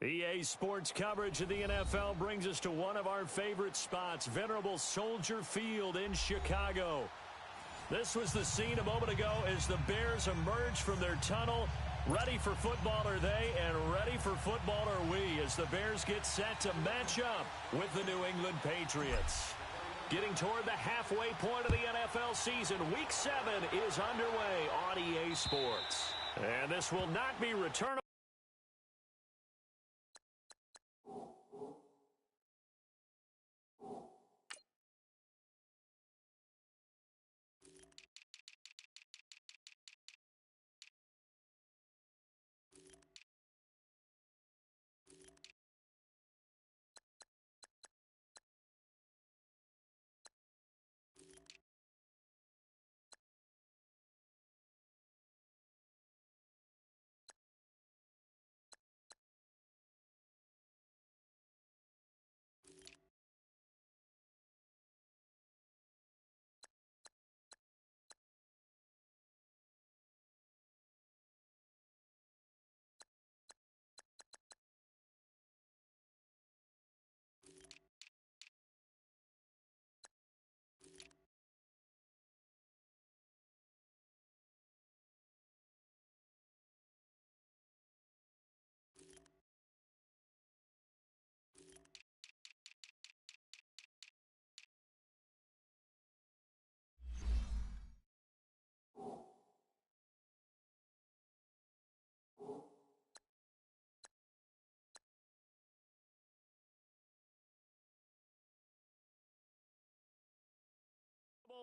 EA Sports coverage of the NFL brings us to one of our favorite spots, venerable Soldier Field in Chicago. This was the scene a moment ago as the Bears emerged from their tunnel. Ready for football are they, and ready for football are we as the Bears get set to match up with the New England Patriots. Getting toward the halfway point of the NFL season, Week 7 is underway on EA Sports. And this will not be returnable.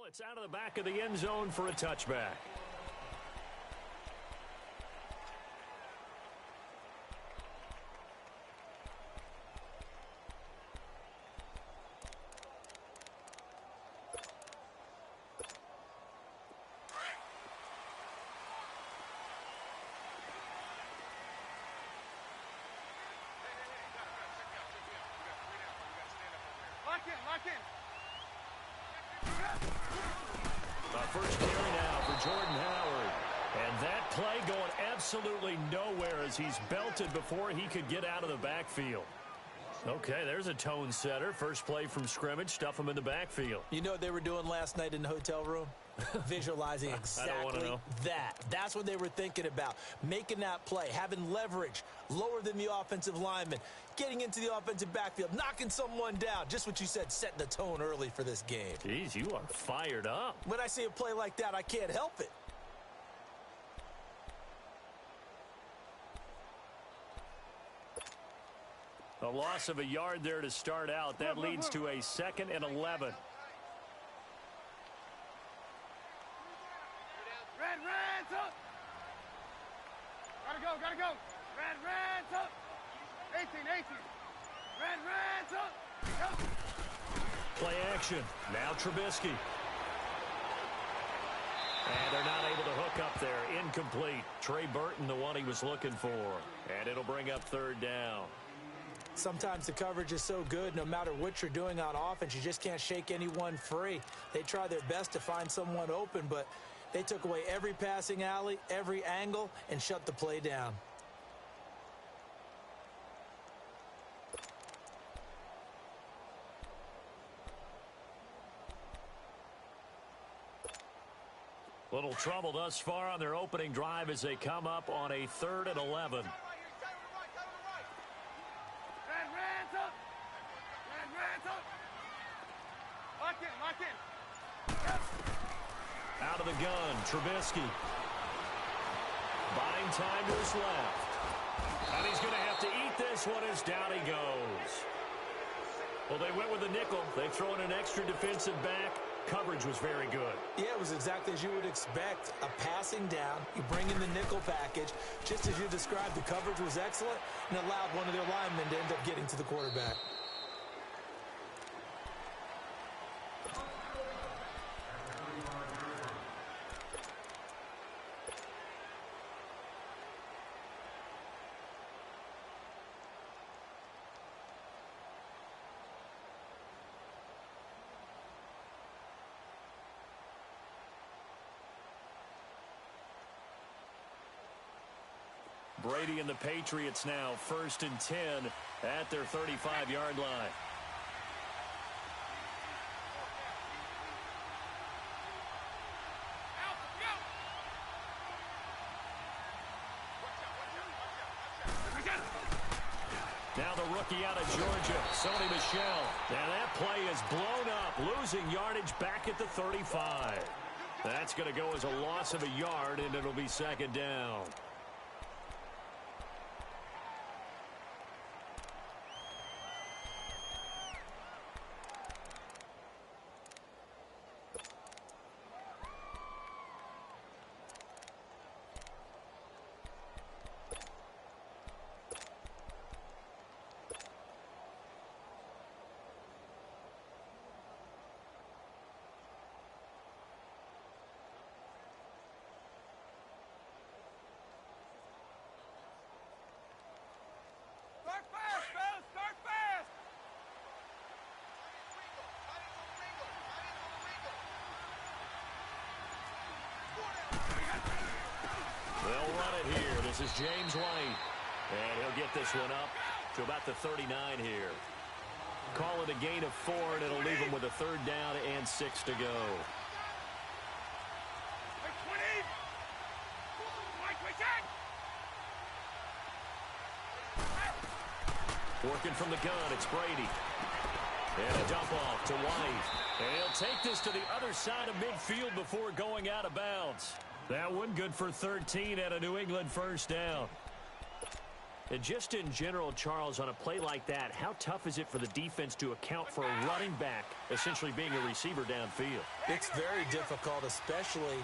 It's out of the back of the end zone for a touchback. Lock in. First carry now for Jordan Howard. And that play going absolutely nowhere as he's belted before he could get out of the backfield. Okay, there's a tone setter. First play from scrimmage, stuff him in the backfield. You know what they were doing last night in the hotel room? Visualizing exactly that. That's what they were thinking about. Making that play, having leverage, lower than the offensive lineman, getting into the offensive backfield, knocking someone down. Just what you said, setting the tone early for this game. Jeez, you are fired up. When I see a play like that, I can't help it. A loss of a yard there to start out. That leads to a 2nd and 11. Red, up. Gotta go. Red, up. 18. Red, up. Go. Play action. Now Trubisky. And they're not able to hook up there. Incomplete. Trey Burton, the one he was looking for. And it'll bring up 3rd down. Sometimes the coverage is so good, no matter what you're doing on offense, you just can't shake anyone free. They try their best to find someone open, but they took away every passing alley, every angle, and shut the play down. Little trouble thus far on their opening drive as they come up on a 3rd and 11. Lock in. Out of the gun, Trubisky. Buying time to his left. And he's going to have to eat this one as down he goes. Well, they went with a nickel. They throw in an extra defensive back. Coverage was very good. Yeah, it was exactly as you would expect. A passing down. You bring in the nickel package. Just as you described, the coverage was excellent and allowed one of their linemen to end up getting to the quarterback. Brady and the Patriots now 1st and 10 at their 35-yard line. Now the rookie out of Georgia, Sony Michel. And that play is blown up, losing yardage back at the 35. That's going to go as a loss of a yard, and it'll be 2nd down. They'll run it here. This is James White. And he'll get this one up to about the 39 here. Call it a gain of 4, and it'll leave him with a 3rd down and 6 to go. Working from the gun, it's Brady. And a dump off to White. And he'll take this to the other side of midfield before going out of bounds. That one good for 13 at a New England 1st down. And just in general, Charles, on a play like that, how tough is it for the defense to account for a running back essentially being a receiver downfield? It's very difficult, especially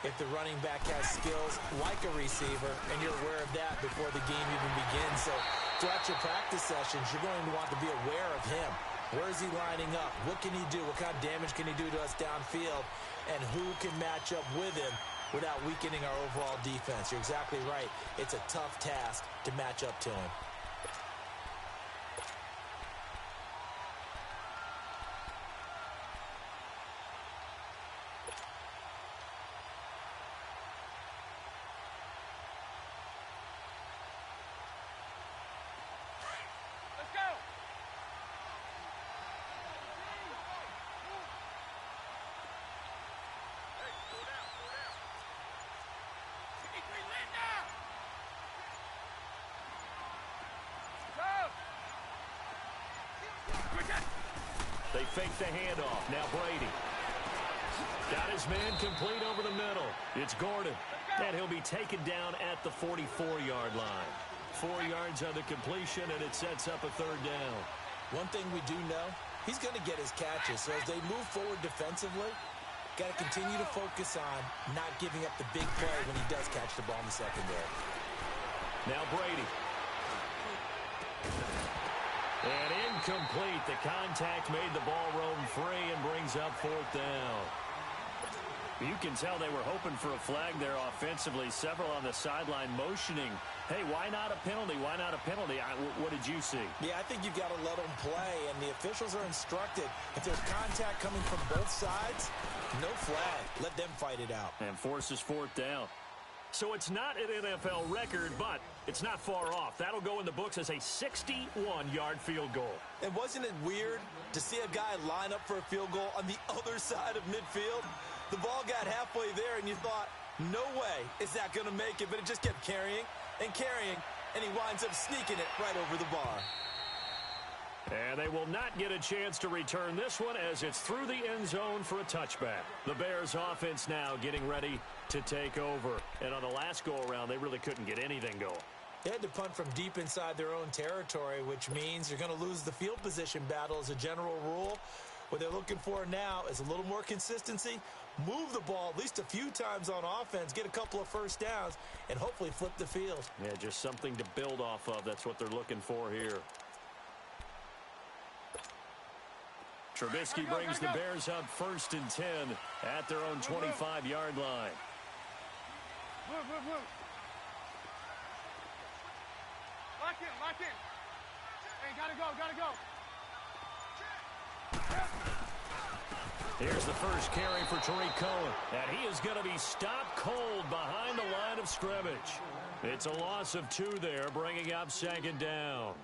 if the running back has skills like a receiver, and you're aware of that before the game even begins. So throughout your practice sessions, you're going to want to be aware of him. Where is he lining up? What can he do? What kind of damage can he do to us downfield? And who can match up with him without weakening our overall defense? You're exactly right. It's a tough task to match up to him. They fake the handoff. Now Brady. Got his man complete over the middle. It's Gordon. And he'll be taken down at the 44-yard line. 4 yards on the completion, and it sets up a 3rd down. One thing we do know, he's going to get his catches. So as they move forward defensively, got to continue to focus on not giving up the big play when he does catch the ball in the secondary. Now Brady. And incomplete. The contact made the ball roam free and brings up 4th down. You can tell they were hoping for a flag there offensively. Several on the sideline motioning, hey, why not a penalty? Why not a penalty? What did you see? Yeah, I think you've got to let them play, and the officials are instructed. If there's contact coming from both sides, no flag. Let them fight it out. And forces 4th down. So it's not an NFL record, but it's not far off. That'll go in the books as a 61-yard field goal. And wasn't it weird to see a guy line up for a field goal on the other side of midfield? The ball got halfway there, and you thought, no way is that going to make it, but it just kept carrying and carrying, and he winds up sneaking it right over the bar. And they will not get a chance to return this one as it's through the end zone for a touchback. The Bears offense now getting ready to take over. And on the last go-around, they really couldn't get anything going. They had to punt from deep inside their own territory, which means you're going to lose the field position battle as a general rule. What they're looking for now is a little more consistency, move the ball at least a few times on offense, get a couple of 1st downs, and hopefully flip the field. Yeah, just something to build off of. That's what they're looking for here. Trubisky brings the Bears up 1st and 10 at their own 25-yard line. Move, move, move. Lock in, lock in. Hey, gotta go, gotta go. Here's the first carry for Tariq Cohen. And he is going to be stopped cold behind the line of scrimmage. It's a loss of 2 there, bringing up 2nd down.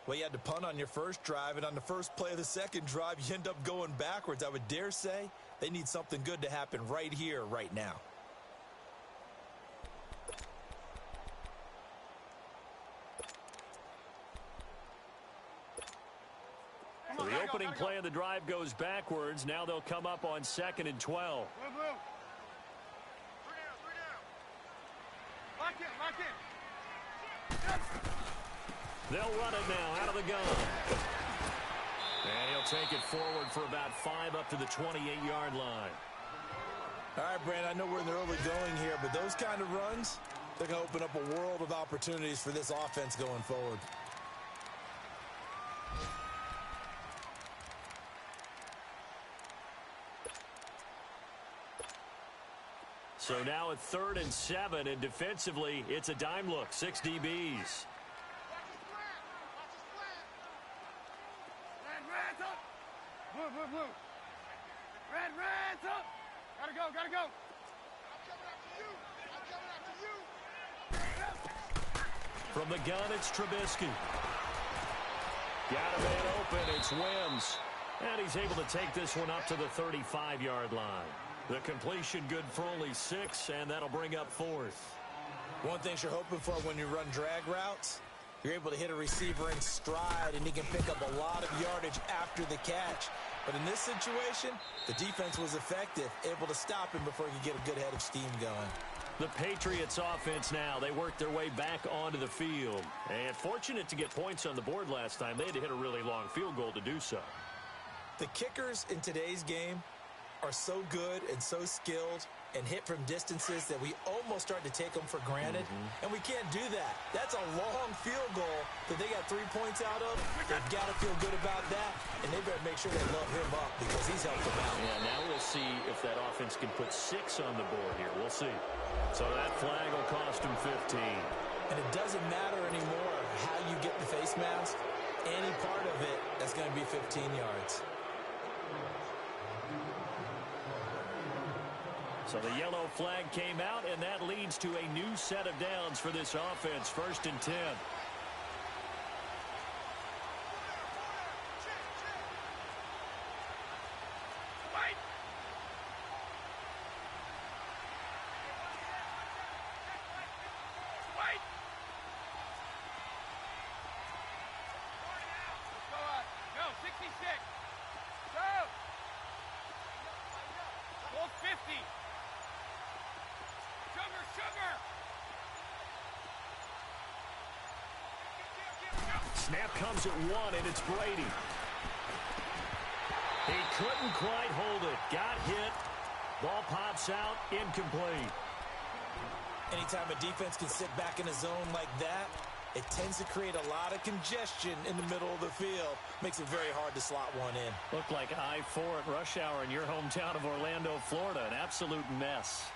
Well, you had to punt on your first drive, and on the first play of the second drive, you end up going backwards. I would dare say they need something good to happen right here, right now. So the opening play of the drive goes backwards. Now they'll come up on 2nd and 12. Blue. 3 down. Lock in. They'll run it now out of the gun. And he'll take it forward for about 5 up to the 28-yard line. All right, Brandon, I know we're in the early going here, but those kind of runs, they're going to open up a world of opportunities for this offense going forward. So now at 3rd and 7, and defensively, it's a dime look. 6 DBs. Blue. Red's up. Gotta go. From the gun, it's Trubisky. Got a man open. It's Wims. And he's able to take this one up to the 35-yard line. The completion good for only 6, and that'll bring up 4th. One thing you're hoping for when you run drag routes, you're able to hit a receiver in stride, and he can pick up a lot of yardage after the catch. But in this situation, the defense was effective, able to stop him before he could get a good head of steam going. The Patriots offense now, they worked their way back onto the field. And fortunate to get points on the board last time. They had to hit a really long field goal to do so. The kickers in today's game are so good and so skilled and hit from distances that we almost start to take them for granted. And we can't do that. That's a long field goal that they got 3 points out of. They've got to feel good about that, and they better make sure they love him up because he's helped them out. Yeah, now we'll see if that offense can put 6 on the board here. We'll see. So that flag will cost him 15. And it doesn't matter anymore how you get the face mask. Any part of it, that's going to be 15 yards. So the yellow flag came out, and that leads to a new set of downs for this offense. 1st and 10. Go, 66. Go. 50. Sugar. Snap comes at 1, and it's Brady. He couldn't quite hold it. Got hit. Ball pops out. Incomplete. Anytime a defense can sit back in a zone like that, it tends to create a lot of congestion in the middle of the field. Makes it very hard to slot one in. Looked like I-4 at rush hour in your hometown of Orlando, Florida. An absolute mess.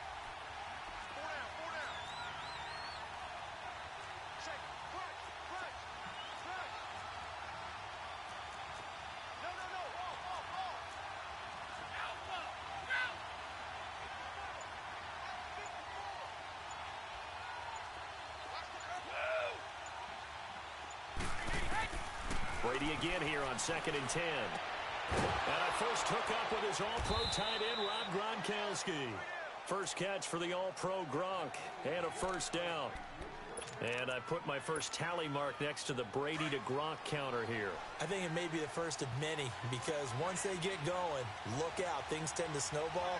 Brady again here on 2nd and 10. And a first hookup with his all-pro tight end, Rob Gronkowski. First catch for the all-pro Gronk. And a first down. And I put my first tally mark next to the Brady to Gronk counter here. I think it may be the first of many because once they get going, look out. Things tend to snowball.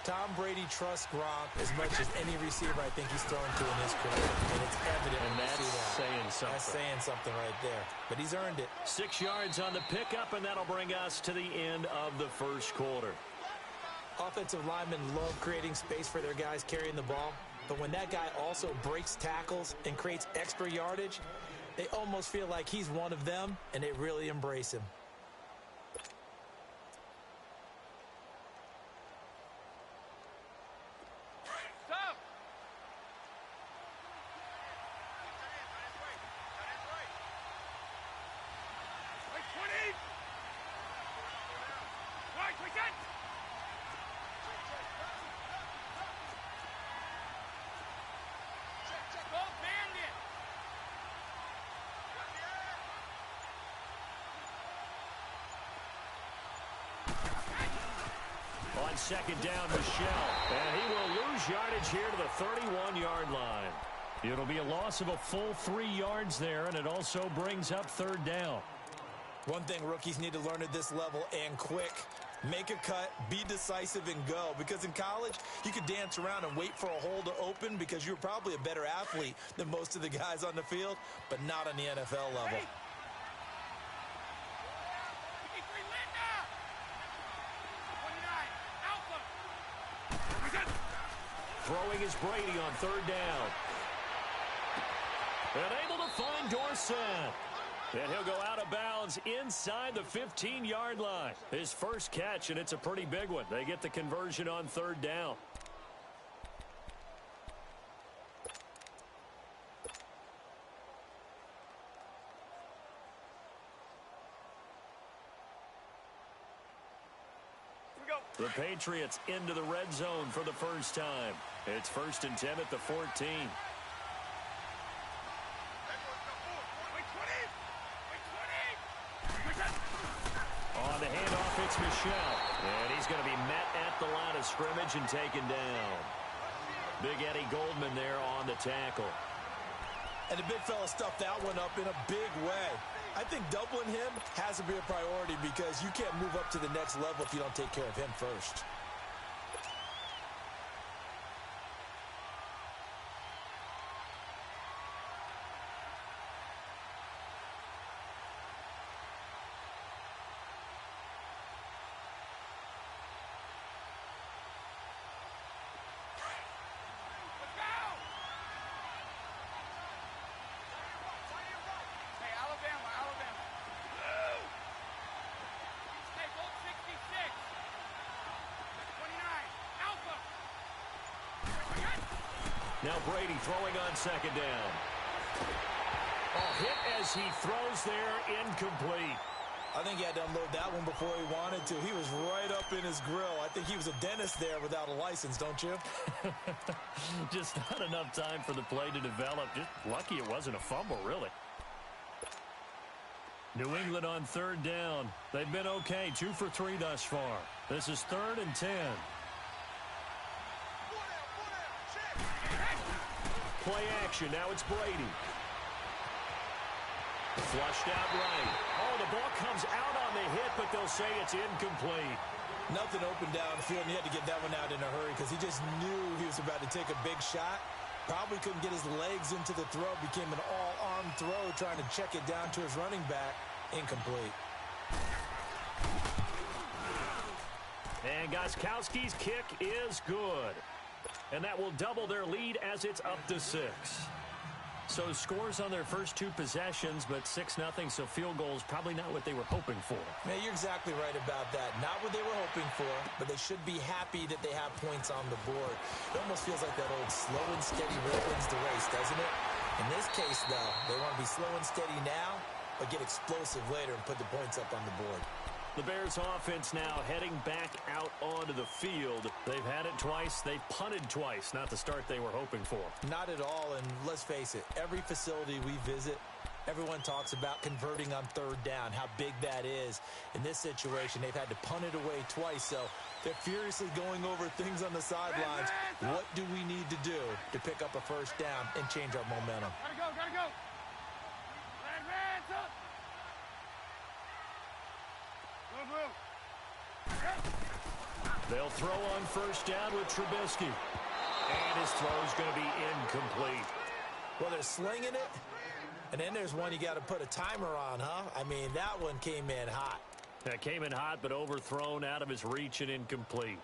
Tom Brady trusts Gronk as much as any receiver I think he's thrown to in his career. And it's evident when you see that. Saying something. That's saying something right there. But he's earned it. 6 yards on the pickup, and that'll bring us to the end of the first quarter. Offensive linemen love creating space for their guys carrying the ball. But when that guy also breaks tackles and creates extra yardage, they almost feel like he's one of them, and they really embrace him. Right, 20. Right, we got. on second down, Michelle. And he will lose yardage here to the 31-yard line. It'll be a loss of a full 3 yards there, and it also brings up third down. One thing rookies need to learn at this level, and quick. Make a cut, be decisive, and go. Because in college, you could dance around and wait for a hole to open because you're probably a better athlete than most of the guys on the field, but not on the NFL level. Throwing is Brady on third down. And able to find Dorsett. And he'll go out of bounds inside the 15-yard line. His first catch, and it's a pretty big one. They get the conversion on third down. The Patriots into the red zone for the first time. It's 1st and 10 at the 14. On the handoff, it's Michelle. And he's going to be met at the line of scrimmage and taken down. Big Eddie Goldman there on the tackle. And the big fella stuffed that one up in a big way. I think doubling him has to be a priority because you can't move up to the next level if you don't take care of him first. Now Brady throwing on second down. Hit as he throws there, incomplete. I think he had to unload that one before he wanted to. He was right up in his grill. I think he was a dentist there without a license, don't you? Just not enough time for the play to develop. Just lucky it wasn't a fumble, really. New England on third down. They've been okay, 2 for 3 thus far. This is 3rd and 10. Play action. Now it's Brady. Flushed out right. Oh, the ball comes out on the hit, but they'll say it's incomplete. Nothing open downfield, and he had to get that one out in a hurry because he just knew he was about to take a big shot. Probably couldn't get his legs into the throw. Became an all-arm throw, trying to check it down to his running back. Incomplete. And Gostkowski's kick is good. And that will double their lead as it's up to 6. So scores on their first 2 possessions, but 6-0, so field goals probably not what they were hoping for. Man, you're exactly right about that. Not what they were hoping for, but they should be happy that they have points on the board. It almost feels like that old slow and steady wins the race, doesn't it? In this case, though, they want to be slow and steady now, but get explosive later and put the points up on the board. The Bears offense now heading back out onto the field. They've had it twice. They've punted twice. Not the start they were hoping for. Not at all, and let's face it, every facility we visit, everyone talks about converting on third down, how big that is. In this situation, they've had to punt it away twice, so they're furiously going over things on the sidelines. What do we need to do to pick up a first down and change our momentum? Gotta go. Red's up. They'll throw on first down with Trubisky. And his throw is going to be incomplete. Well, they're slinging it, and then there's one you got to put a timer on, huh? I mean, that one came in hot. That came in hot, but overthrown out of his reach and incomplete.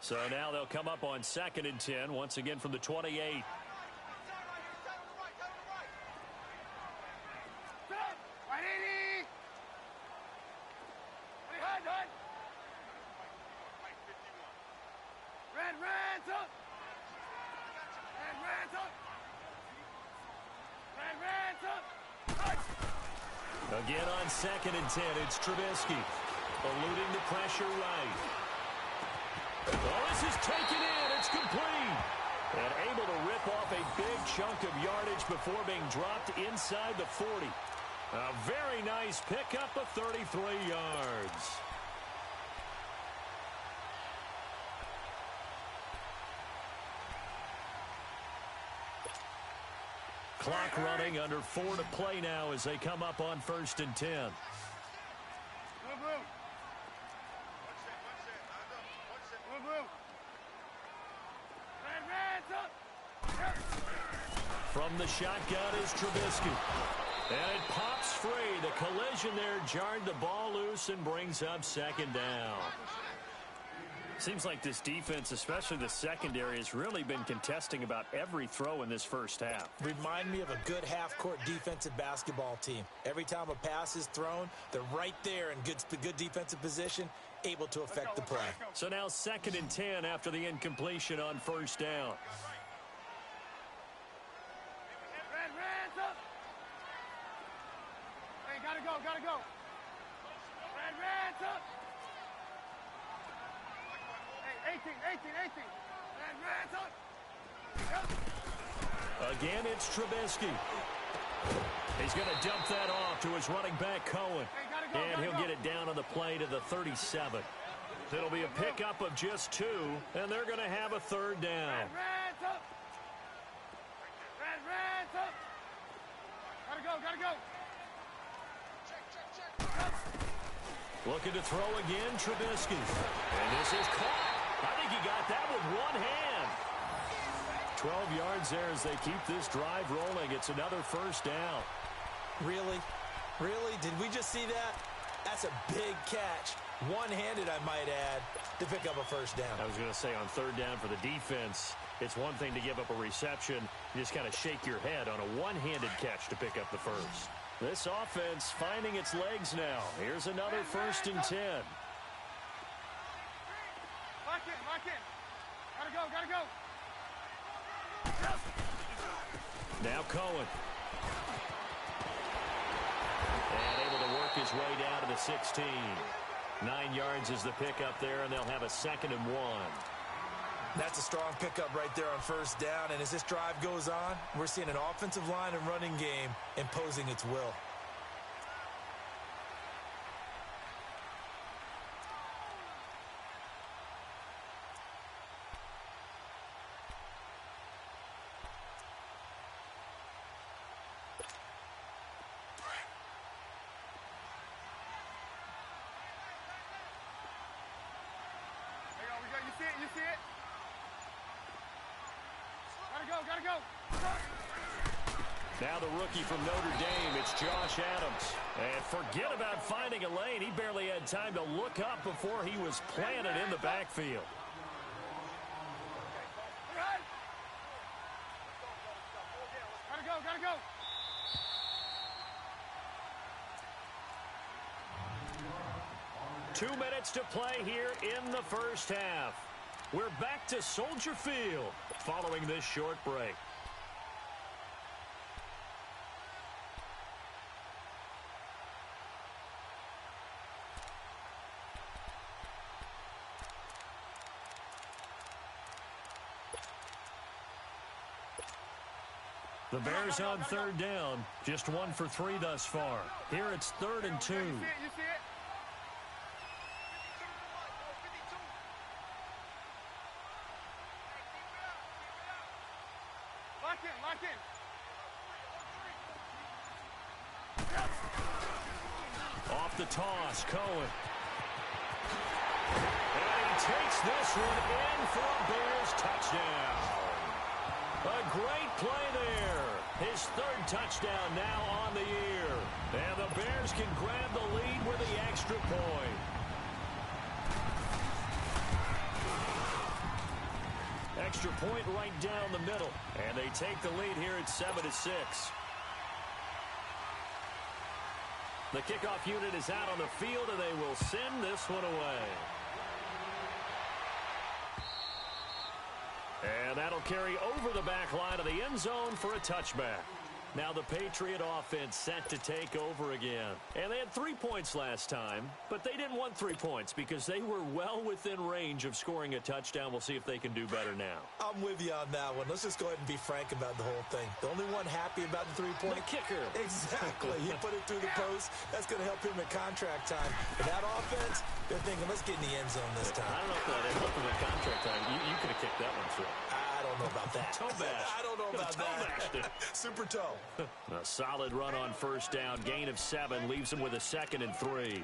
So now they'll come up on 2nd and 10, once again from the 28. Again on 2nd and 10, it's Trubisky. Eluding the pressure right. Oh, this is taken in. It's complete. And able to rip off a big chunk of yardage before being dropped inside the 40. A very nice pickup of 33 yards. Clock running, under 4 to play now as they come up on 1st and 10. From the shotgun is Trubisky. And it pops free. The collision there jarred the ball loose and brings up 2nd down. Seems like this defense, especially the secondary, has really been contesting about every throw in this first half. Remind me of a good half-court defensive basketball team. Every time a pass is thrown, they're right there in good defensive position, able to affect the play. So now 2nd and 10 after the incompletion on 1st down. Hey, gotta go. Red up. Hey, 18. Red up. Again, it's Trubisky. He's going to dump that off to his running back, Cohen. Hey, and he'll get it down on the play to the 37. It'll be a pickup of just 2, and they're going to have a 3rd down. Red up. Gotta go. Looking to throw again, Trubisky. And this is caught. I think he got that with one hand. 12 yards there as they keep this drive rolling. It's another 1st down. Really? Did we just see that? That's a big catch. One-handed, I might add, to pick up a 1st down. I was going to say on 3rd down for the defense, it's one thing to give up a reception. You just kind of shake your head on a one-handed catch to pick up the 1st. This offense finding its legs now. Here's another 1st and 10. Lock in. Gotta go. Now Cohen. And able to work his way down to the 16. 9 yards is the pickup there, and they'll have a 2nd and 1. That's a strong pickup right there on 1st down, and as this drive goes on, we're seeing an offensive line and running game imposing its will. You see it? Gotta go. Now the rookie from Notre Dame, it's Josh Adams. And forget about finding a lane. He barely had time to look up before he was planted in the backfield. Gotta go. 2 minutes to play here in the 1st half. We're back to Soldier Field following this short break. The Bears on 3rd down, just 1 for 3 thus far. Here it's 3rd and 2. You see it? Lock in. Off the toss, Cohen. And he takes this one in for a Bears touchdown. A great play there. His 3rd touchdown now on the year. And the Bears can grab the lead with the extra point. Extra point right down the middle. And they take the lead here at 7-6. The kickoff unit is out on the field, and they will send this one away. And that'll carry over the back line of the end zone for a touchback. Now the Patriot offense set to take over again. And they had 3 points last time, but they didn't want 3 points because they were well within range of scoring a touchdown. We'll see if they can do better now. I'm with you on that one. Let's just go ahead and be frank about the whole thing. The only one happy about the three-point kicker. Exactly. He put it through the post. That's going to help him in contract time. But that offense, they're thinking, let's get in the end zone this time. I don't know if that helped him in contract time. You could have kicked that one through. I don't know about that. Toe bash. I don't know about that. Super toe. A solid run on first down. Gain of 7 leaves him with a 2nd and 3.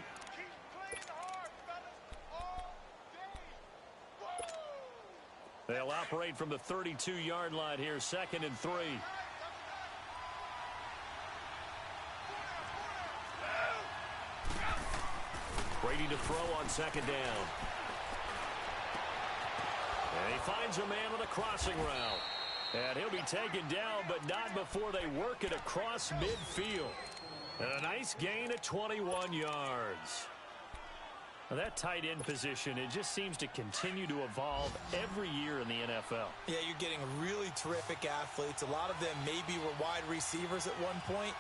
They'll operate from the 32-yard line here. 2nd and 3. Brady to throw on 2nd down. And he finds a man on a crossing route. And he'll be taken down, but not before they work it across midfield. And a nice gain of 21 yards. Now that tight end position, it just seems to continue to evolve every year in the NFL. Yeah, you're getting really terrific athletes. A lot of them maybe were wide receivers at one point.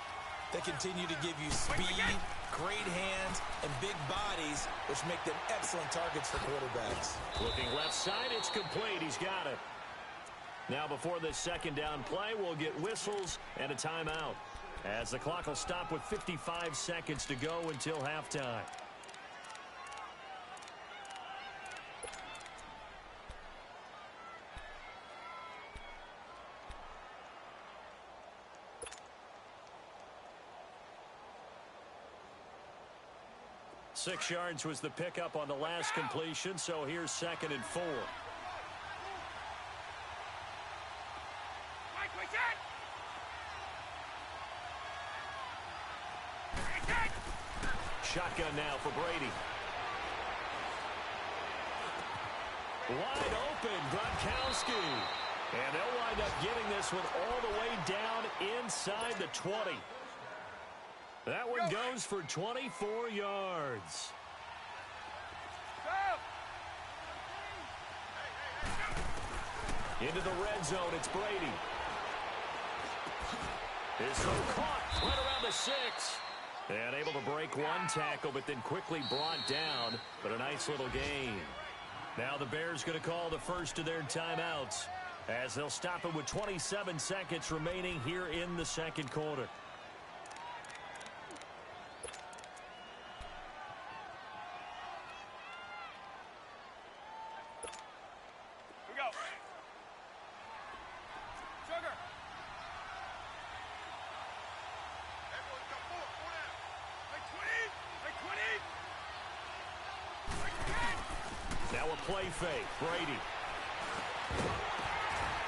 They continue to give you speed, great hands, and big bodies, which make them excellent targets for quarterbacks. Looking left side, it's complete. He's got it. Now before this 2nd down play, we'll get whistles and a timeout, as the clock will stop with 55 seconds to go until halftime. Six yards was the pickup on the last completion, so here's 2nd and 4. Shotgun now for Brady. Wide open, Gronkowski. And they'll wind up getting this one all the way down inside the 20. That one goes for 24 yards. Into the red zone, it's Brady. His throw caught right around the 6. And able to break one tackle, but then quickly brought down. But a nice little gain. Now the Bears going to call the first of their timeouts, as they'll stop it with 27 seconds remaining here in the 2nd quarter. Now a play fake. Brady.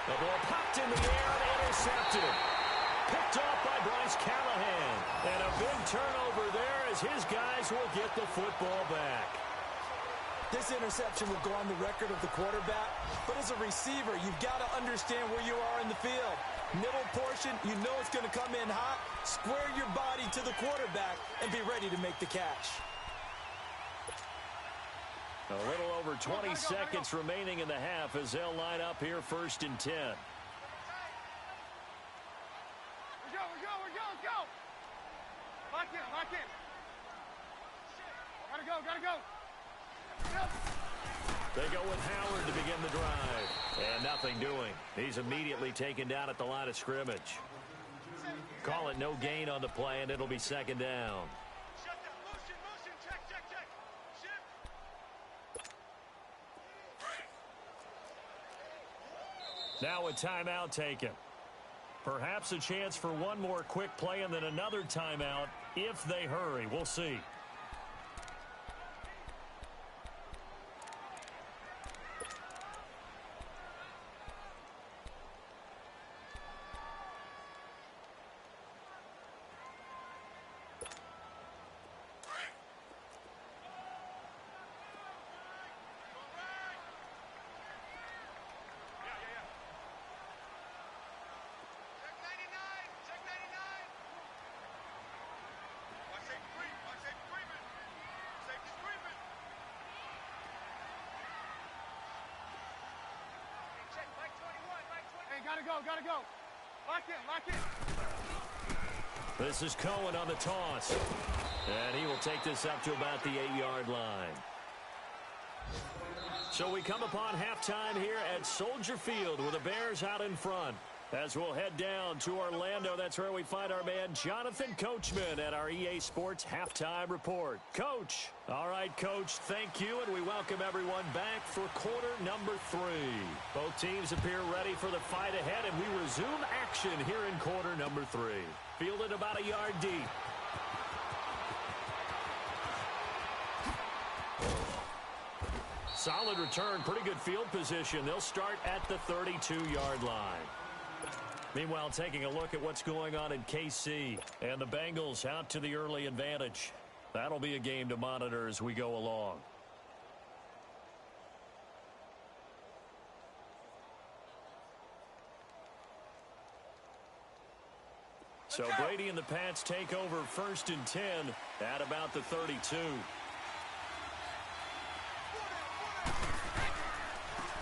The ball popped in the air and intercepted. Picked off by Bryce Callahan. And a big turnover there as his guys will get the football back. This interception will go on the record of the quarterback, but as a receiver, you've got to understand where you are in the field. Middle portion, you know it's going to come in hot. Square your body to the quarterback and be ready to make the catch. A little over 20 seconds remaining in the half as they'll line up here 1st and 10. We're go. Lock in. Gotta go. Yep. They go with Howard to begin the drive. And nothing doing. He's immediately taken down at the line of scrimmage. Call it no gain on the play, and it'll be 2nd down. Now a timeout taken. Perhaps a chance for one more quick play and then another timeout if they hurry. We'll see. Gotta go. Lock in. This is Cohen on the toss. And he will take this up to about the 8-yard line. So we come upon halftime here at Soldier Field with the Bears out in front. As we'll head down to Orlando, that's where we find our man Jonathan Coachman at our EA Sports Halftime Report. Coach. All right, Coach, thank you, and we welcome everyone back for quarter number 3. Both teams appear ready for the fight ahead, and we resume action here in quarter number 3. Fielded about a yard deep. Solid return, pretty good field position. They'll start at the 32-yard line. Meanwhile, taking a look at what's going on in KC, and the Bengals out to the early advantage. That'll be a game to monitor as we go along. So Brady and the Pats take over 1st and 10 at about the 32.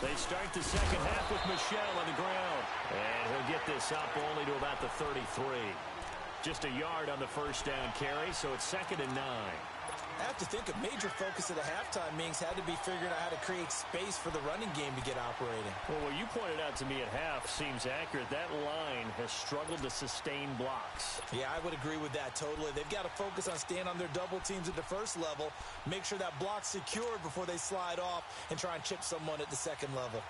They start the second half with Michel on the ground. And he'll get this up only to about the 33. Just a yard on the first down carry, so it's 2nd and 9. I have to think a major focus at the halftime means had to be figuring out how to create space for the running game to get operating. Well, what you pointed out to me at half seems accurate. That line has struggled to sustain blocks. Yeah, I would agree with that totally. They've got to focus on staying on their double teams at the first level, make sure that block's secured before they slide off and try and chip someone at the second level.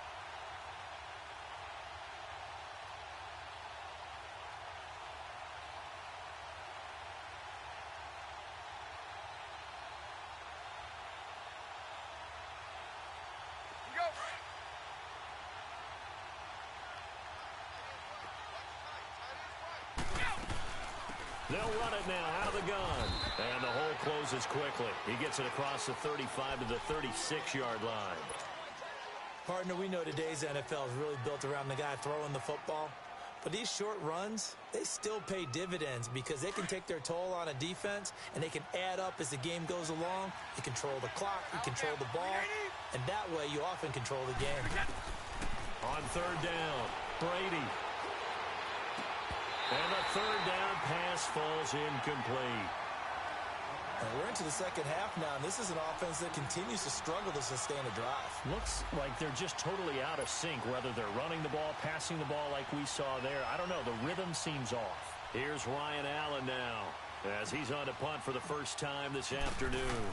They'll run it now out of the gun. And the hole closes quickly. He gets it across the 35 to the 36-yard line. Partner, we know today's NFL is really built around the guy throwing the football. But these short runs, they still pay dividends because they can take their toll on a defense and they can add up as the game goes along. You control the clock, you control the ball, and that way you often control the game. On 3rd down, Brady. And the 3rd down pass falls incomplete. And we're into the second half now, and this is an offense that continues to struggle to sustain a drive. Looks like they're just totally out of sync, whether they're running the ball, passing the ball like we saw there. I don't know. The rhythm seems off. Here's Ryan Allen now as he's on to punt for the first time this afternoon.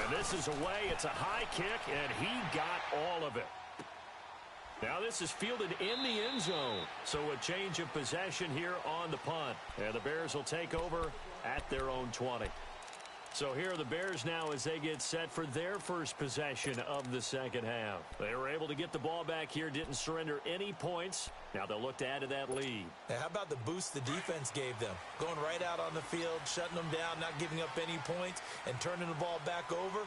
And this is away. It's a high kick, and he got all of it. Now this is fielded in the end zone. So a change of possession here on the punt. And the Bears will take over at their own 20. So here are the Bears now as they get set for their first possession of the second half. They were able to get the ball back here, didn't surrender any points. Now they'll look to add to that lead. Now, how about the boost the defense gave them? Going right out on the field, shutting them down, not giving up any points, and turning the ball back over.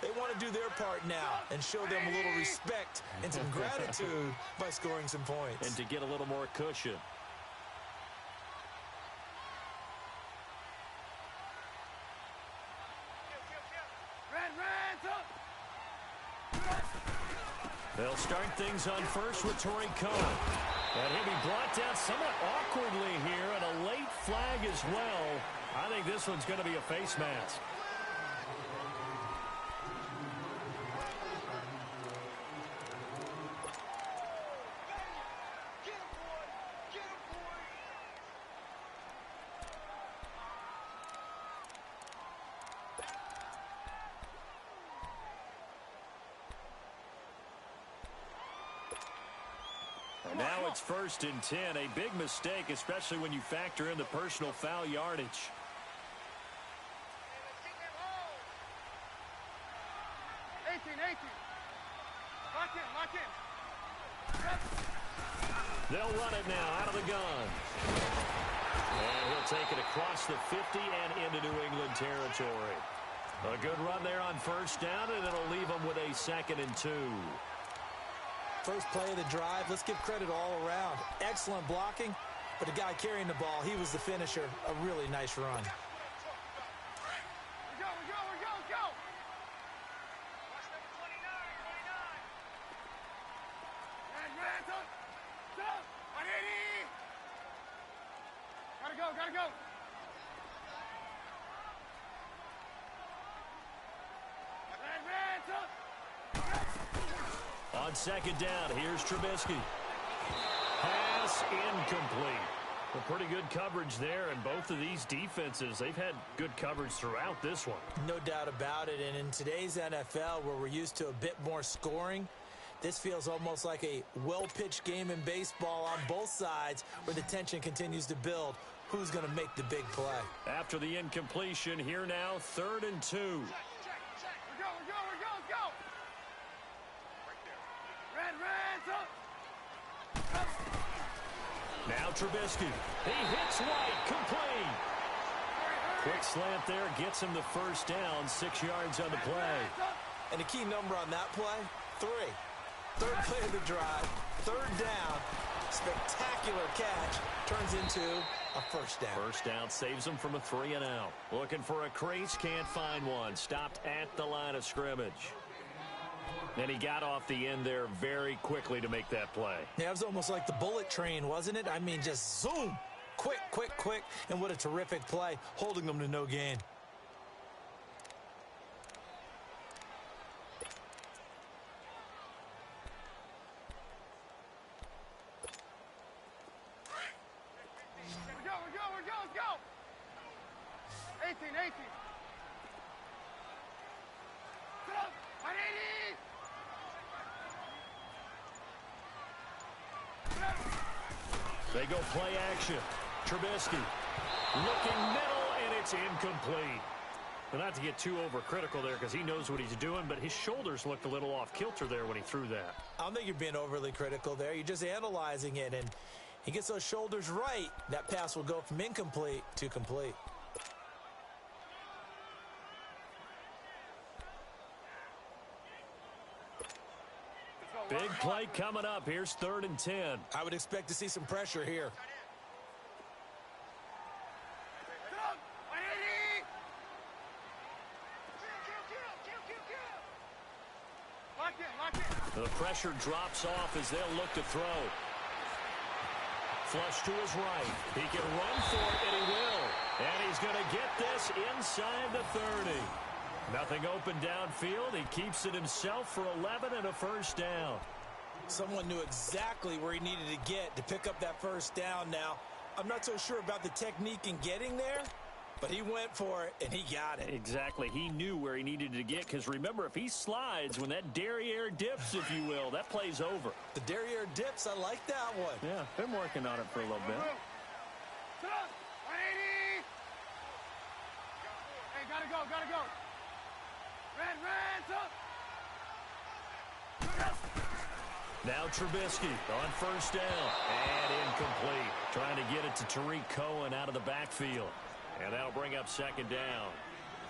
They want to do their part now and show them a little respect and some gratitude by scoring some points. And to get a little more cushion. They'll start things on first with Torrey Cohen. And he'll be brought down somewhat awkwardly here, and a late flag as well. I think this one's going to be a face mask. Now it's 1st and 10. A big mistake, especially when you factor in the personal foul yardage. They'll run it now out of the gun. And he'll take it across the 50 and into New England territory. A good run there on first down, and it'll leave them with a 2nd and 2. First play of the drive, let's give credit all around. Excellent blocking, but the guy carrying the ball, he was the finisher. A really nice run. Gotta go. gotta go. On second down, here's Trubisky. Pass incomplete. Well, pretty good coverage there, and both of these defenses, they've had good coverage throughout this one. No doubt about it, and in today's NFL, where we're used to a bit more scoring, this feels almost like a well-pitched game in baseball on both sides where the tension continues to build. Who's going to make the big play? After the incompletion, here now, 3rd and 2. We're go, let's go. Red, up. Now Trubisky. He hits White, complete. Quick slant there, gets him the first down, 6 yards on the play. And the key number on that play, 3. Third play of the drive, 3rd down, spectacular catch, turns into a first down. First down saves him from a 3-and-out. Looking for a crease, can't find one. Stopped at the line of scrimmage. And he got off the end there very quickly to make that play. Yeah, it was almost like the bullet train, wasn't it? I mean, just zoom. Quick. And what a terrific play, holding them to no gain. We're go, let's go. 18. Sit up, 180. They go play action. Trubisky looking middle, and it's incomplete. Well, not to get too overcritical there because he knows what he's doing, but his shoulders looked a little off kilter there when he threw that. I don't think you're being overly critical there. You're just analyzing it, and he gets those shoulders right. That pass will go from incomplete to complete. Big play coming up. Here's 3rd and 10. I would expect to see some pressure here. Lock in. The pressure drops off as they'll look to throw. Flush to his right. He can run for it, and he will. And he's going to get this inside the 30. Nothing open downfield. He keeps it himself for 11 and a first down. Someone knew exactly where he needed to get to pick up that first down now. I'm not so sure about the technique in getting there, but he went for it, and he got it. Exactly. He knew where he needed to get, because remember, if he slides, when that derriere dips, if you will, that play's over. The derriere dips, I like that one. Yeah, been working on it for a little bit. Sit up, 180. Hey, gotta go. Red, up. Now Trubisky on first down. And incomplete. Trying to get it to Tariq Cohen out of the backfield. And that'll bring up 2nd down.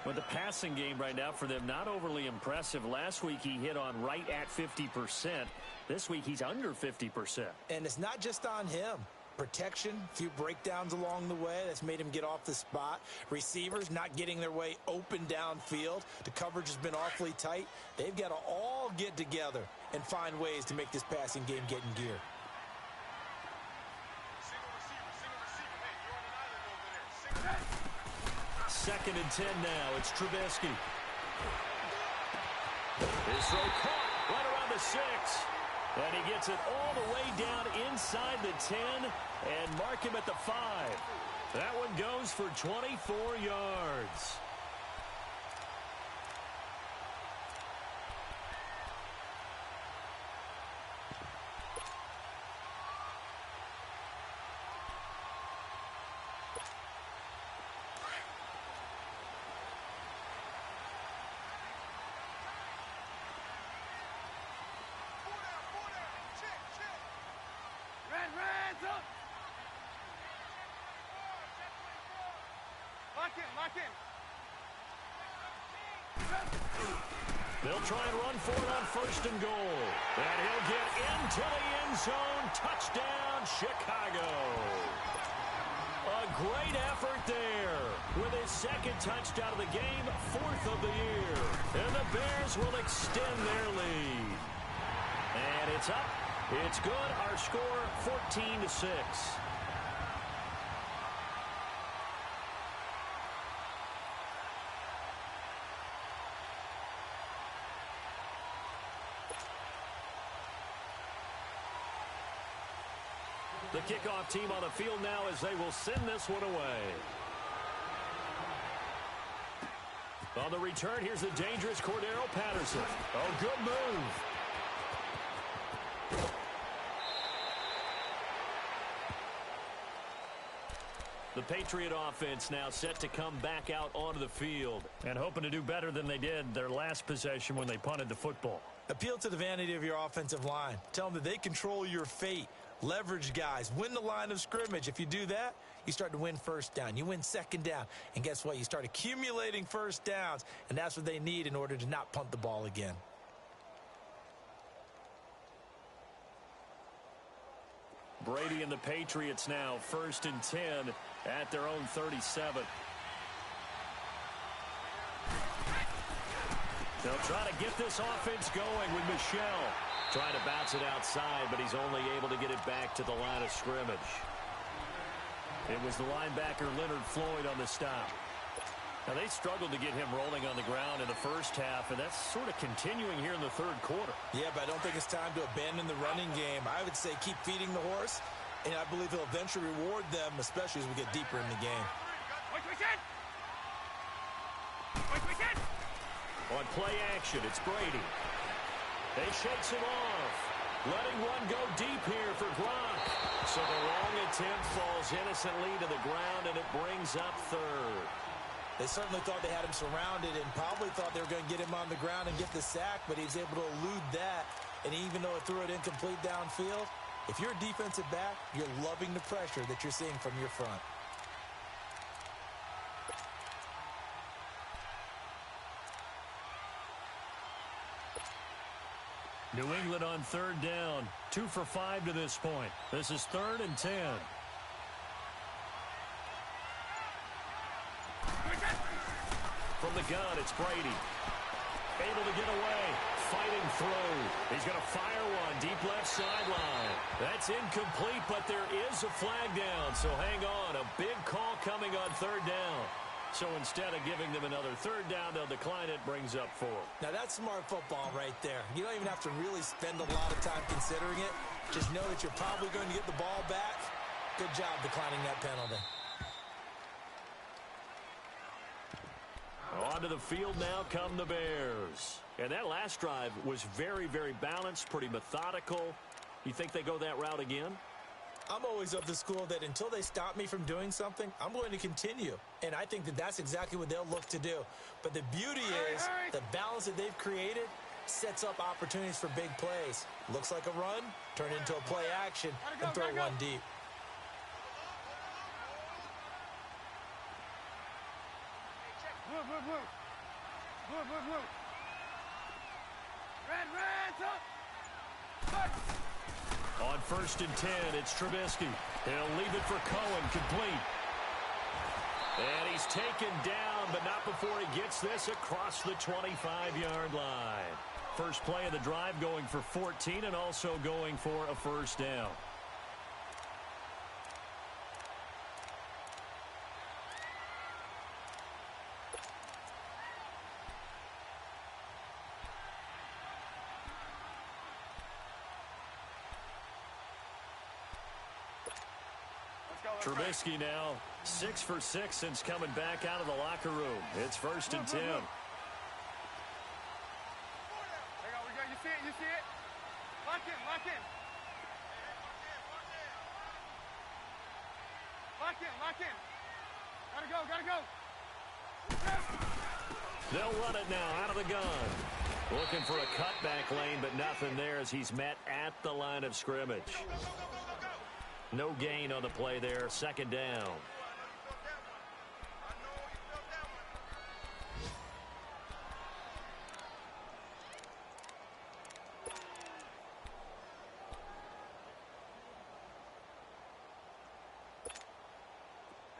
But the passing game right now for them, not overly impressive. Last week he hit on right at 50%. This week he's under 50%. And it's not just on him. Protection, a few breakdowns along the way. That's made him get off the spot. Receivers not getting their way open downfield. The coverage has been awfully tight. They've got to all get together and find ways to make this passing game get in gear. Second and 10 now. It's Trubisky. His throw caught right around the 6. And he gets it all the way down inside the 10 and mark him at the 5. That one goes for 24 yards. Red, up. Lock in. They'll try and run for it on 1st and goal. And he'll get into the end zone. Touchdown, Chicago. A great effort there. With his 2nd touchdown of the game, 4th of the year. And the Bears will extend their lead. And it's up. It's good. Our score, 14-6. The kickoff team on the field now as they will send this one away. On the return, here's the dangerous Cordero Patterson. Oh, good move. The Patriot offense now set to come back out onto the field and hoping to do better than they did their last possession when they punted the football. Appeal to the vanity of your offensive line. Tell them that they control your fate. Leverage guys. Win the line of scrimmage. If you do that, you start to win first down. You win second down. And guess what? You start accumulating first downs. And that's what they need in order to not punt the ball again. Brady and the Patriots now 1st and 10 at their own 37. They'll try to get this offense going with Michel. Trying to bounce it outside, but he's only able to get it back to the line of scrimmage. It was the linebacker Leonard Floyd on the stop. Now, they struggled to get him rolling on the ground in the first half, and that's sort of continuing here in the third quarter. Yeah, but I don't think it's time to abandon the running game. I would say keep feeding the horse, and I believe he'll eventually reward them, especially as we get deeper in the game. On play action, it's Brady. They shakes him off. Letting one go deep here for Gronk. So the long attempt falls innocently to the ground, and it brings up third. They certainly thought they had him surrounded and probably thought they were going to get him on the ground and get the sack, but he was able to elude that. And even though it threw it incomplete downfield, if you're a defensive back, you're loving the pressure that you're seeing from your front. New England on 3rd down. 2 for 5 to this point. This is 3rd and 10. From the gun, it's Brady. Able to get away. Fighting through. He's going to fire one. Deep left sideline. That's incomplete, but there is a flag down. So hang on. A big call coming on 3rd down. So instead of giving them another 3rd down, they'll decline it. Brings up 4. Now, that's smart football right there. You don't even have to really spend a lot of time considering it. Just know that you're probably going to get the ball back. Good job declining that penalty. Onto the field now come the Bears. And that last drive was very, very balanced, pretty methodical. You think they go that route again? I'm always of the school that until they stop me from doing something, I'm going to continue. And I think that that's exactly what they'll look to do. But the beauty is the balance that they've created sets up opportunities for big plays. Looks like a run, turn into a play action, and throw one deep. Blue, blue, blue. Blue, blue, blue. Red, red, On 1st and 10, it's Trubisky. He'll leave it for Cohen, complete. And he's taken down, but not before he gets this across the 25-yard line. First play of the drive going for 14 and also going for a 1st down. Trubisky now 6 for 6 since coming back out of the locker room. It's 1st and 10. There you go, we go. You see it, you see it? Lock in, lock in. Lock in, lock in. Gotta go, gotta go. They'll run it now out of the gun. Looking for a cutback lane, but nothing there as he's met at the line of scrimmage. No gain on the play there. 2nd down.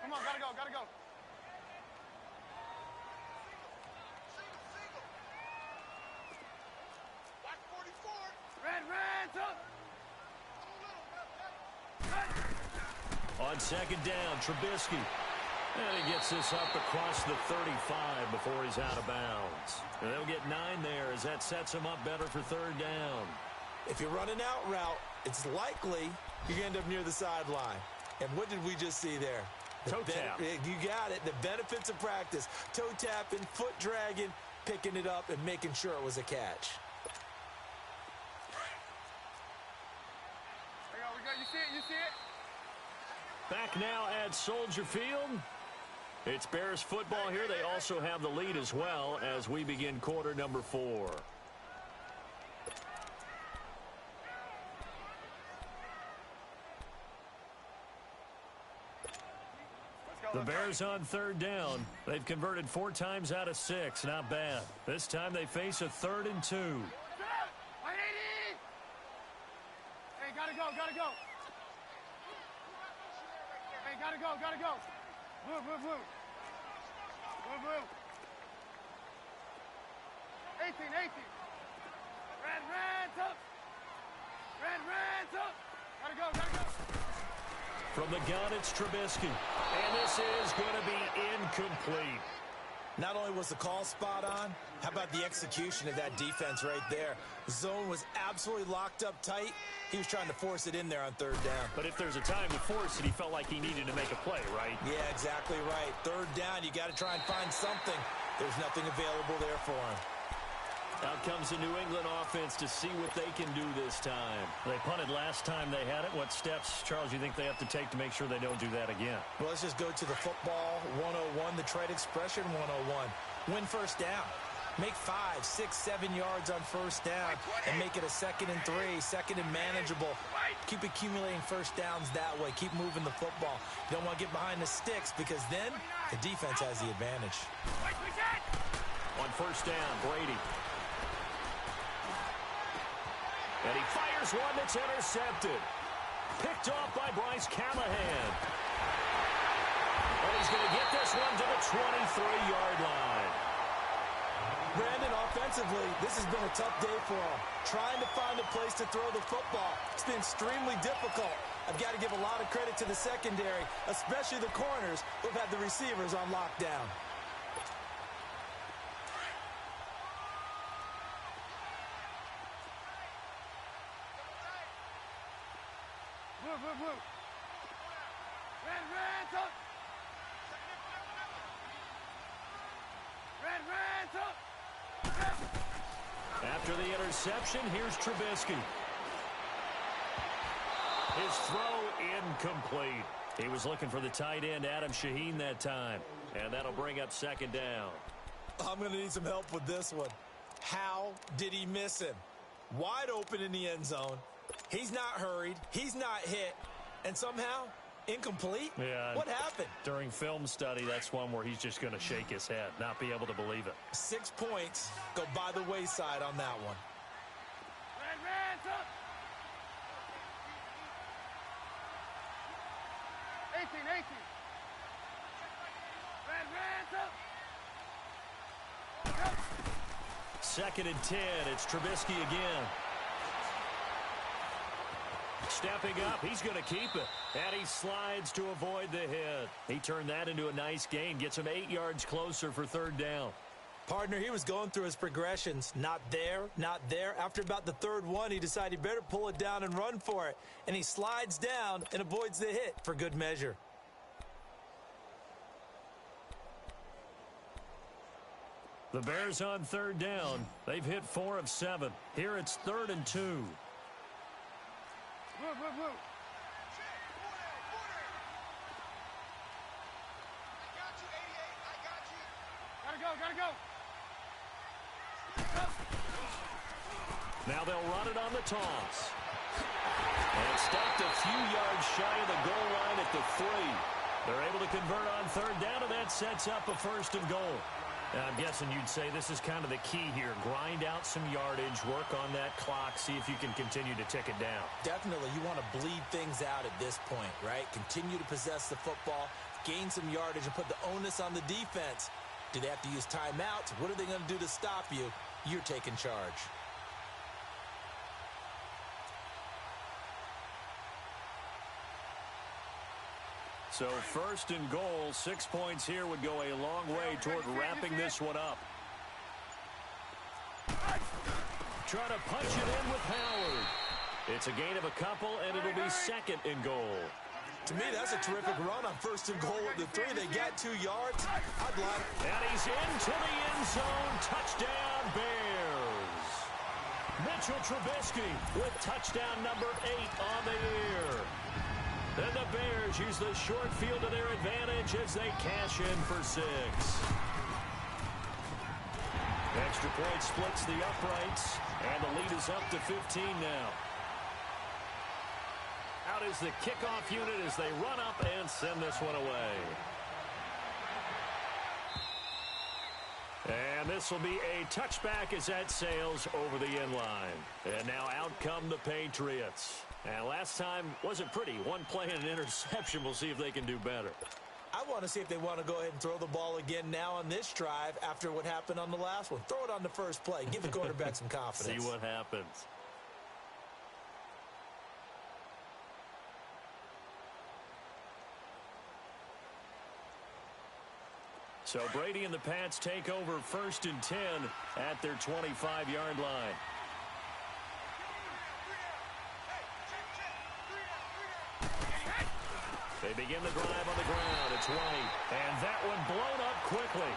Come on, gotta go, gotta go. Watch 44. Red, red, up. On 2nd down, Trubisky. And he gets this up across the 35 before he's out of bounds. And they'll get 9 there as that sets him up better for 3rd down. If you run an out route, it's likely you're going to end up near the sideline. And what did we just see there? Toe tap. You got it. The benefits of practice. Toe tapping, foot dragging, picking it up, and making sure it was a catch. There we go. You see it? You see it? Back now at Soldier Field. It's Bears football here. They also have the lead as well as we begin quarter number 4. The Bears on third down. They've converted 4 times out of 6. Not bad. This time they face a 3rd and 2. Hey, gotta go, gotta go. Hey, gotta go, gotta go. Move, move, move. Move, move. 18, 18. Red, up. Red, up. Gotta go, gotta go. From the gun, it's Trubisky. And this is going to be incomplete. Not only was the call spot on, how about the execution of that defense right there? The zone was absolutely locked up tight. He was trying to force it in there on 3rd down. But if there's a time to force it, he felt like he needed to make a play, right? Yeah, exactly right. 3rd down, you got to try and find something. There's nothing available there for him. Out comes the New England offense to see what they can do this time. They punted last time they had it. What steps, Charles, you think they have to take to make sure they don't do that again? Well, let's just go to the football 101, the trade expression 101. Win 1st down. Make 5, 6, 7 yards on 1st down and make it a 2nd and 3, 2nd and manageable. Keep accumulating 1st downs that way. Keep moving the football. You don't want to get behind the sticks because then the defense has the advantage. On 1st down, Brady. And he fires one that's intercepted. Picked off by Bryce Callahan. And he's going to get this one to the 23-yard line. Brandon, offensively, this has been a tough day for him. Trying to find a place to throw the football. It's been extremely difficult. I've got to give a lot of credit to the secondary, especially the corners who've had the receivers on lockdown. Move. Red, up. Red, up. After the interception, here's Trubisky. His throw incomplete. He was looking for the tight end, Adam Shaheen, that time. And that'll bring up 2nd down. I'm going to need some help with this one. How did he miss him? Wide open in the end zone. He's not hurried. He's not hit. And somehow, incomplete? Yeah. What happened? During film study, that's one where he's just going to shake his head, not be able to believe it. 6 points go by the wayside on that one. Red, up. 18. Red, up. 2nd and 10. It's Trubisky again. Stepping up, he's going to keep it. And he slides to avoid the hit. He turned that into a nice gain. Gets him 8 yards closer for 3rd down. Partner, he was going through his progressions. Not there, not there. After about the 3rd one, he decided he better pull it down and run for it. And he slides down and avoids the hit for good measure. The Bears on 3rd down. They've hit 4 of 7. Here it's 3rd and 2. Move. Gotta go. Now they'll run it on the toss. And it's stopped a few yards shy of the goal line at the 3. They're able to convert on 3rd down, and that sets up a 1st and goal. And I'm guessing you'd say this is kind of the key here. Grind out some yardage, work on that clock, see if you can continue to tick it down. Definitely, you want to bleed things out at this point, right? Continue to possess the football, gain some yardage, and put the onus on the defense. Do they have to use timeouts? What are they going to do to stop you? You're taking charge. So 1st and goal, 6 points here would go a long way toward wrapping this one up. Trying to punch it in with Howard. It's a gain of a couple, and it'll be second and goal. To me, that's a terrific run on first and goal at the 3. They got 2 yards. I'd like. And he's into the end zone. Touchdown, Bears. Mitchell Trubisky with touchdown number 8 on the year. And the Bears use the short field to their advantage as they cash in for 6. Extra point splits the uprights, and the lead is up to 15 now. Out is the kickoff unit as they run up and send this one away. And this will be a touchback as that sails over the end line. And now out come the Patriots. And last time wasn't pretty. One play and an interception. We'll see if they can do better. I want to see if they want to go ahead and throw the ball again now on this drive after what happened on the last one. Throw it on the first play. Give the quarterback some confidence. See what happens. So Brady and the Pats take over 1st and 10 at their 25-yard line. They begin the drive on the ground. It's White. And that one blown up quickly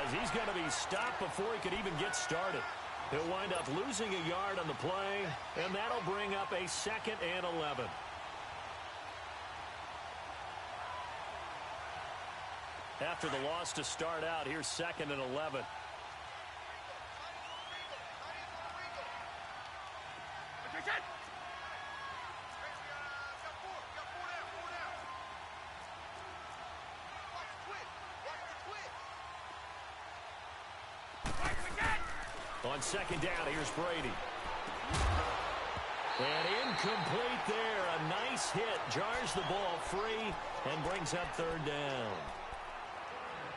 as he's going to be stopped before he could even get started. He'll wind up losing a yard on the play, and that'll bring up a 2nd and 11. After the loss to start out, here's 2nd and 11. On 2nd down, here's Brady. And incomplete there. A nice hit. Jars the ball free and brings up 3rd down.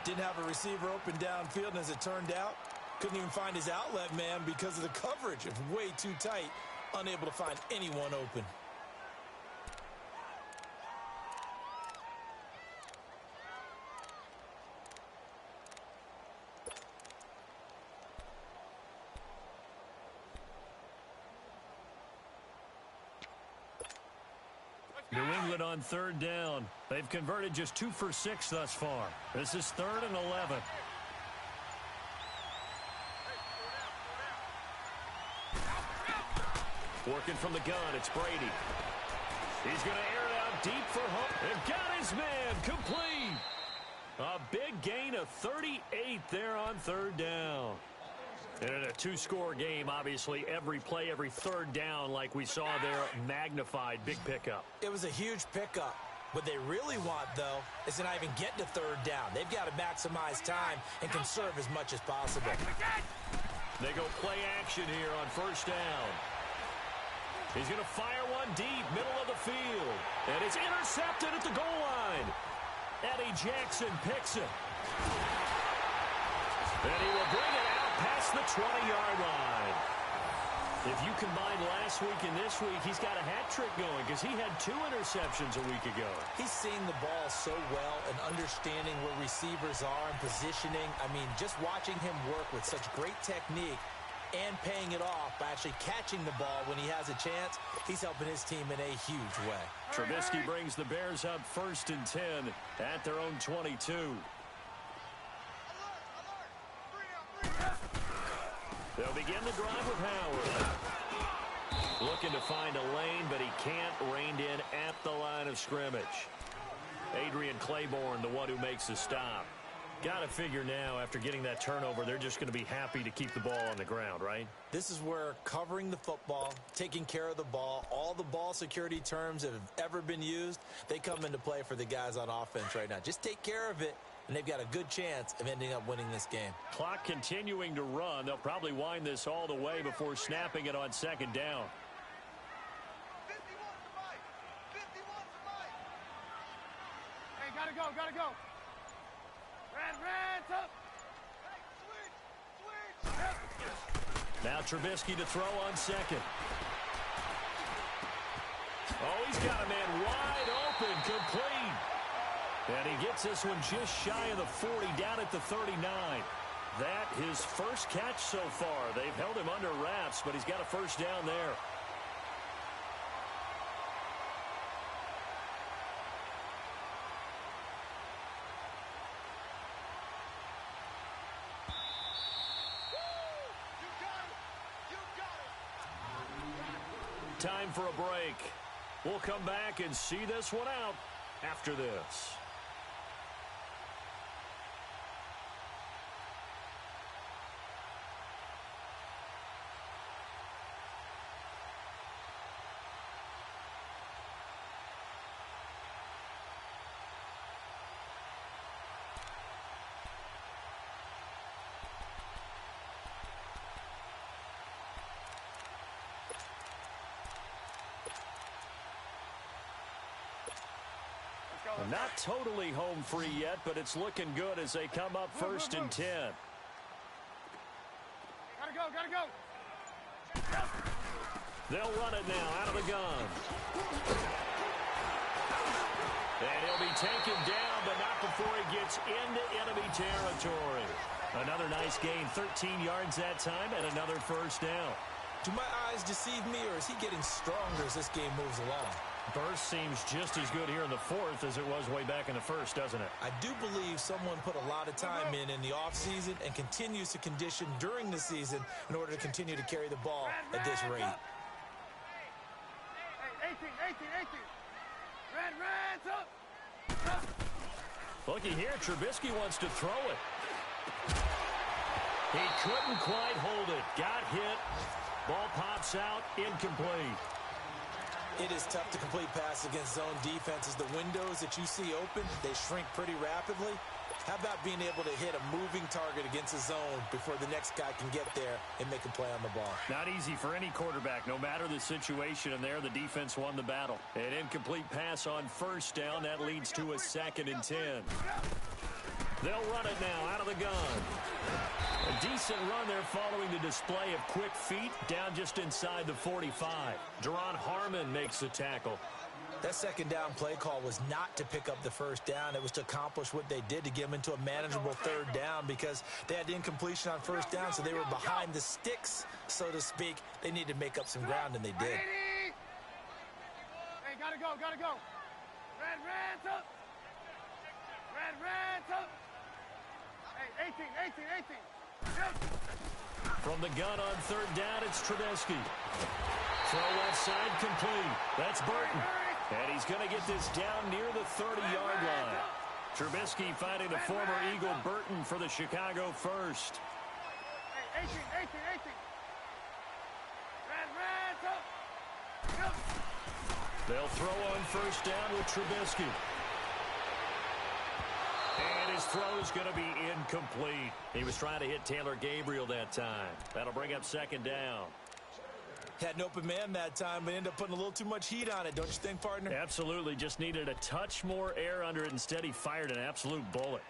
Didn't have a receiver open downfield, and as it turned out, couldn't even find his outlet man because of the coverage. It was way too tight, unable to find anyone open. New England on 3rd down. They've converted just 2 for 6 thus far. This is 3rd and 11. Working from the gun, it's Brady. He's going to air it out deep for Hunt. And got his man complete. A big gain of 38 there on 3rd down. And in a 2-score game, obviously, every play, every 3rd down, like we saw there, magnified, big pickup. It was a huge pickup. What they really want, though, is to not even get to 3rd down. They've got to maximize time and conserve as much as possible. They go play action here on 1st down. He's going to fire one deep, middle of the field. And it's intercepted at the goal line. Eddie Jackson picks it. And he will bring it out past the 20-yard line. If you combine last week and this week, he's got a hat trick going because he had 2 interceptions a week ago. He's seeing the ball so well and understanding where receivers are and positioning. I mean, just watching him work with such great technique and paying it off by actually catching the ball when he has a chance, he's helping his team in a huge way. Trubisky brings the Bears up 1st and 10 at their own 22. They'll begin the drive with Howard. Looking to find a lane, but he can't. Reined in at the line of scrimmage. Adrian Claiborne, the one who makes the stop. Got to figure now, after getting that turnover, they're just going to be happy to keep the ball on the ground, right? This is where covering the football, taking care of the ball, all the ball security terms that have ever been used, they come into play for the guys on offense right now. Just take care of it, and they've got a good chance of ending up winning this game. Clock continuing to run. They'll probably wind this all the way before snapping it on 2nd down. Hey, gotta go, gotta go. Red, up. Switch. Now Trubisky to throw on 2nd. Oh, he's got a man wide open, complete. And he gets this one just shy of the 40, down at the 39. That his first catch so far. They've held him under wraps, but he's got a 1st down there. time for a break. We'll come back and see this one out after this. Not totally home free yet, but it's looking good as they come up first and 10. Gotta go, gotta go. They'll run it now out of the gun. And he'll be taken down, but not before he gets into enemy territory. Another nice gain, 13 yards that time, and another first down. Do my eyes deceive me, or is he getting stronger as this game moves along? Burst seems just as good here in the fourth as it was way back in the first, doesn't it? I do believe someone put a lot of time in the offseason and continues to condition during the season in order to continue to carry the ball at this rate. Hey, 18. Reds up. Looky here, Trubisky wants to throw it. He couldn't quite hold it. Got hit. Ball pops out, incomplete. It is tough to complete passes against zone defenses. The windows that you see open, they shrink pretty rapidly. How about being able to hit a moving target against a zone before the next guy can get there and make a play on the ball? Not easy for any quarterback, no matter the situation. And there, the defense won the battle. An incomplete pass on first down. That leads to a 2nd and 10. They'll run it now out of the gun. A decent run there following the display of quick feet down just inside the 45. Deron Harmon makes the tackle. That second down play call was not to pick up the first down. It was to accomplish what they did to get them into a manageable third down because they had incompletion on first down, so they were behind the sticks, so to speak. They needed to make up some ground, and they did. Hey, gotta go. Reds up. Reds up. Hey, 18. From the gun on third down, it's Trubisky. Throw left side complete. That's Burton. And he's going to get this down near the 30-yard line. Trubisky finding the former Eagle Burton for the Chicago first. Hey, 18. Reds up. They'll throw on first down with Trubisky. And his throw is going to be incomplete. He was trying to hit Taylor Gabriel that time. That'll bring up 2nd down. Had an open man that time, but ended up putting a little too much heat on it, don't you think, partner? Absolutely. Just needed a touch more air under it. Instead, he fired an absolute bullet.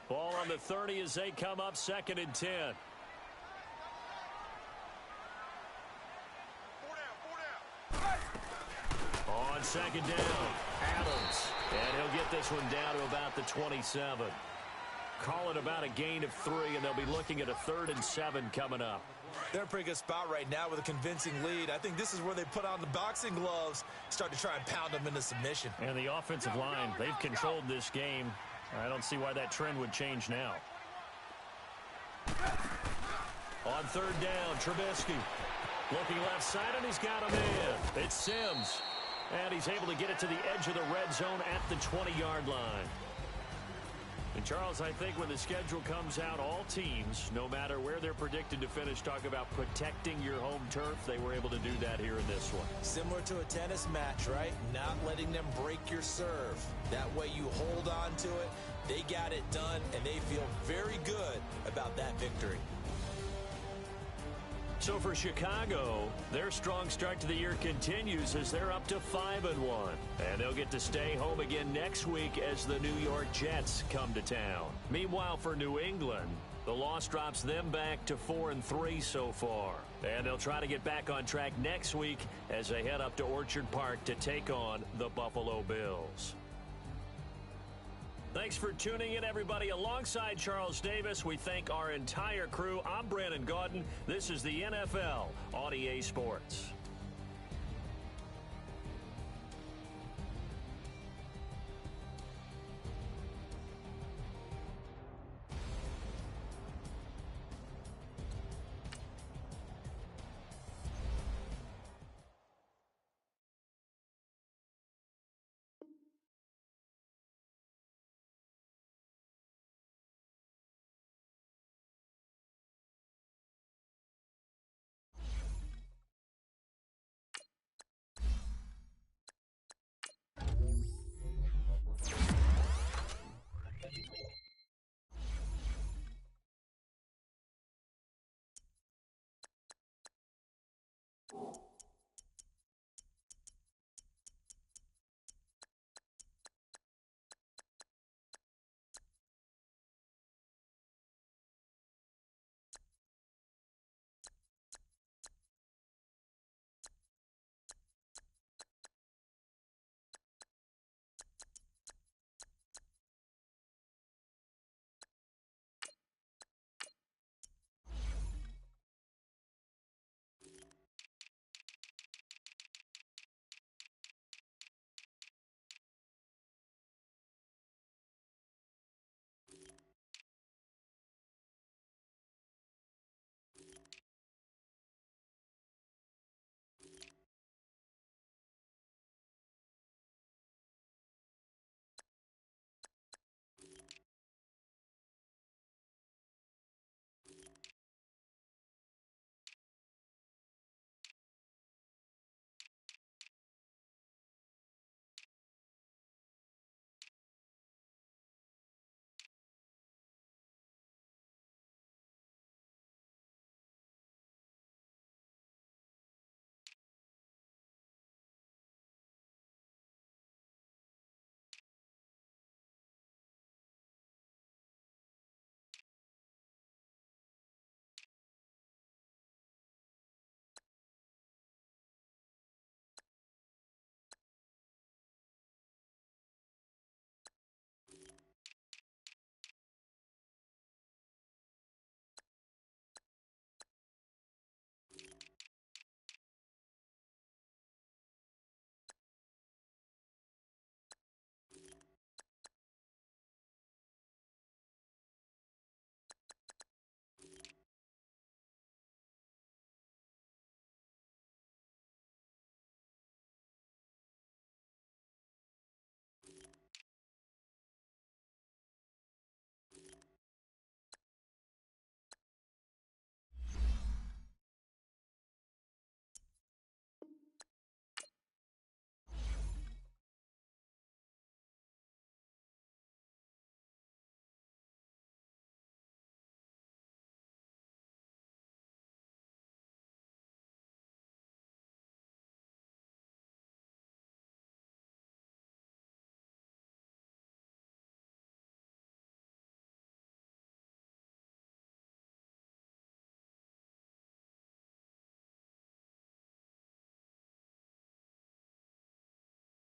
Ball on the 30 as they come up 2nd and 10. On 2nd down, Adams. And he'll get this one down to about the 27. Call it about a gain of 3, and they'll be looking at a 3rd and 7 coming up. They're in a pretty good spot right now with a convincing lead. I think this is where they put on the boxing gloves, start to try and pound them into submission. And the offensive line, they've controlled this game. I don't see why that trend would change now. On 3rd down, Trubisky. Looking left side, and he's got a man. It's Sims. And he's able to get it to the edge of the red zone at the 20-yard line. And, Charles, I think when the schedule comes out, all teams, no matter where they're predicted to finish, talk about protecting your home turf. They were able to do that here in this one. Similar to a tennis match, right? Not letting them break your serve. That way you hold on to it. They got it done, and they feel very good about that victory. So for Chicago, their strong start to the year continues as they're up to 5-1. And they'll get to stay home again next week as the New York Jets come to town. Meanwhile, for New England, the loss drops them back to 4-3 so far. And they'll try to get back on track next week as they head up to Orchard Park to take on the Buffalo Bills. Thanks for tuning in, everybody. Alongside Charles Davis, we thank our entire crew. I'm Brandon Gaudin. This is the NFL on EA Sports.